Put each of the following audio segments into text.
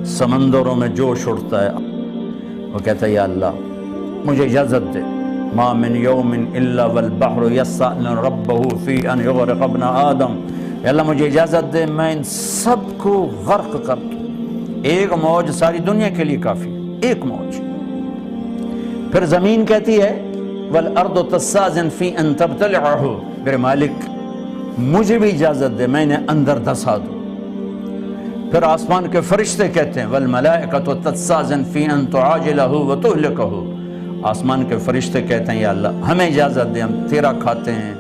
سمندروں میں جوش اٹھتا ہے، وہ کہتا ہے یا اللہ مجھے اجازت دے، ما من یوم الا والبحر یسأل ربہ فی ان یغرق ابن آدم، یا اللہ مجھے اجازت دے میں ان سب کو غرق کر دوں، ایک موج ساری دنیا کے لیے کافی ہے، ایک موج۔ پھر زمین کہتی ہے والارض تستأذن فی ان تبتلعہ، میرے مالک مجھے بھی اجازت دے میں انہیں اندر دھسا دوں۔ پھر آسمان کے فرشتے کہتے ہیں والملائکۃ تستأذن فی ان تعاجلہ وتہلکہ، آسمان کے فرشتے کہتے ہیں یا اللہ ہمیں اجازت دے، ہم تیرا کھاتے ہیں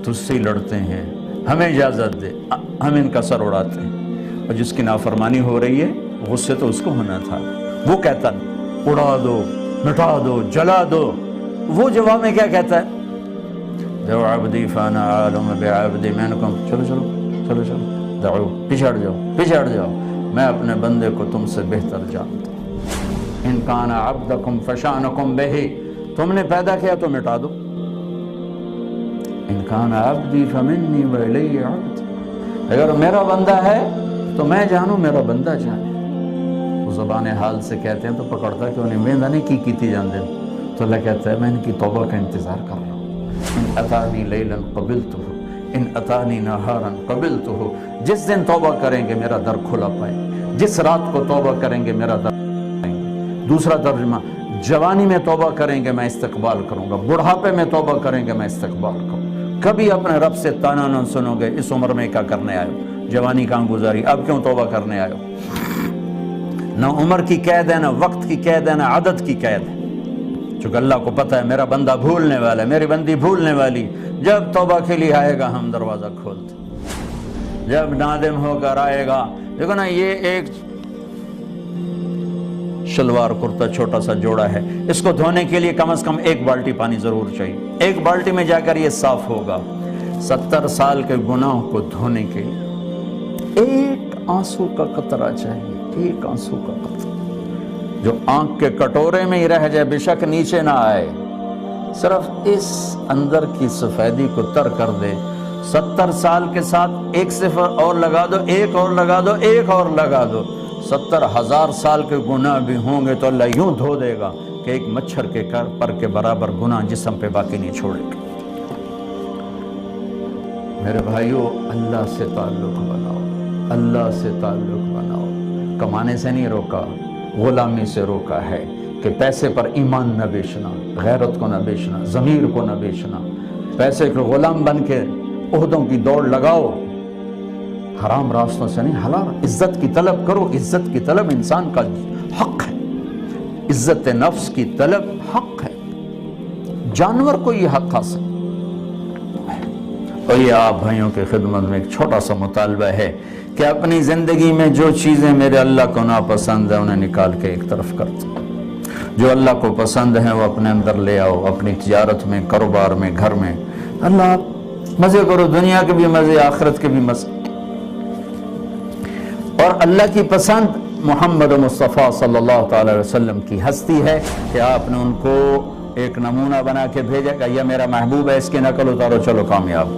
تجھ سے لڑتے ہیں، ہمیں اجازت دے، ہم ان کا سر اڑاتے ہیں۔ اور جس کی نافرمانی ہو رہی ہے غصے تو اس کو ہونا تھا، وہ کہتا اڑا دو، مٹا دو، جلا دو، وہ جواب میں کیا کہتا ہے دعو عبدی فانا عالم بعبدی، میں نے کہا چلو چلو چلو چلو دعو، پچھڑ جاؤ پچھڑ جاؤ، میں اپنے بندے کو تم سے بہتر جانتا ہوں۔ ان کان عبدکم فشانکم بہ، تم نے پیدا کیا تو مٹا دو، ان کان عبدی فمنی والی عبد، اگر میرا بندہ ہے تو میں جانوں میرا بندہ جانے۔ وہ زبان حال سے کہتے ہیں تو پکڑتا ہے کہ انہیں ویندہ نہیں کی کیتی جان دے، تو اللہ کہتا ہے میں ان کی توبہ کا انتظار کر رہا ہوں۔ ان اتانی لیلا قبلتہ ان اتانی نہارا قبلتہ، جس دن توبہ کریں گے میرا در کھلا پائیں گے، جس رات کو توبہ کریں گے میرا در پائیں گے۔ دوسرا ترجمہ جوانی میں توبہ کریں گے میں استقبال کروں گا، بڑھاپے میں توبہ کریں گے میں استقبال کروں گا۔ کبھی اپنے رب سے تانا نہ سنو گے اس عمر میں کیا کرنے آئے ہو، جوانی کہاں گزاری، اب کیوں توبہ کرنے آئے ہو۔ نہ عمر کی قید ہے، نہ وقت کی قید ہے، نہ عادت کی قید ہے، چونکہ اللہ کو پتہ ہے میرا بندہ بھولنے والا ہے، میری بندی بھولنے والی، جب توبہ کے لیے آئے گا ہم دروازہ کھولتے، جب نادم ہو کر آئے گا۔ دیکھو نا یہ ایک شلوار کرتا چھوٹا سا جوڑا ہے، اس کو دھونے کے لیے کم از کم ایک بالٹی پانی ضرور چاہیے، ایک بالٹی میں جا کر یہ صاف ہوگا۔ 70 سال کے گناہوں کو دھونے کے لیے ایک آنسو کا قطرہ چاہیے، ایک آنسو کا قطرہ جو آنکھ کے کٹورے میں ہی رہ جائے، بے شک نیچے نہ آئے، صرف اس اندر کی سفیدی کو تر کر دے۔ 70 سال کے ساتھ ایک صفر اور لگا دو، ایک اور لگا دو، ایک اور لگا دو، 70,000 سال کے گناہ بھی ہوں گے تو اللہ یوں دھو دے گا کہ ایک مچھر کے پر کے برابر گناہ جسم پہ باقی نہیں چھوڑے گا۔ میرے بھائیو اللہ سے تعلق بناؤ، اللہ سے تعلق بناؤ۔ کمانے سے نہیں روکا، غلامی سے روکا ہے کہ پیسے پر ایمان نہ بیچنا، غیرت کو نہ بیچنا، ضمیر کو نہ بیچنا، پیسے کے غلام بن کے عہدوں کی دوڑ لگاؤ، حرام راستوں سے نہیں، حلال عزت کی طلب کرو، عزت کی طلب انسان کا حق ہے، عزت نفس کی طلب حق ہے، جانور کو یہ حق حاصل۔ اور یہ آپ بھائیوں کے خدمت میں ایک چھوٹا سا مطالبہ ہے کہ اپنی زندگی میں جو چیزیں میرے اللہ کو ناپسند ہیں انہیں نکال کے ایک طرف کر دو، جو اللہ کو پسند ہیں وہ اپنے اندر لے آؤ، اپنی تجارت میں، کاروبار میں، گھر میں۔ اللہ مزے کرو، دنیا کے بھی مزے، آخرت کے بھی مزے۔ اور اللہ کی پسند محمد مصطفیٰ صلی اللہ تعالی وسلم کی ہستی ہے کہ آپ نے ان کو ایک نمونہ بنا کے بھیجا کہ یہ میرا محبوب ہے، اس کی نقل اتارو، چلو کامیاب۔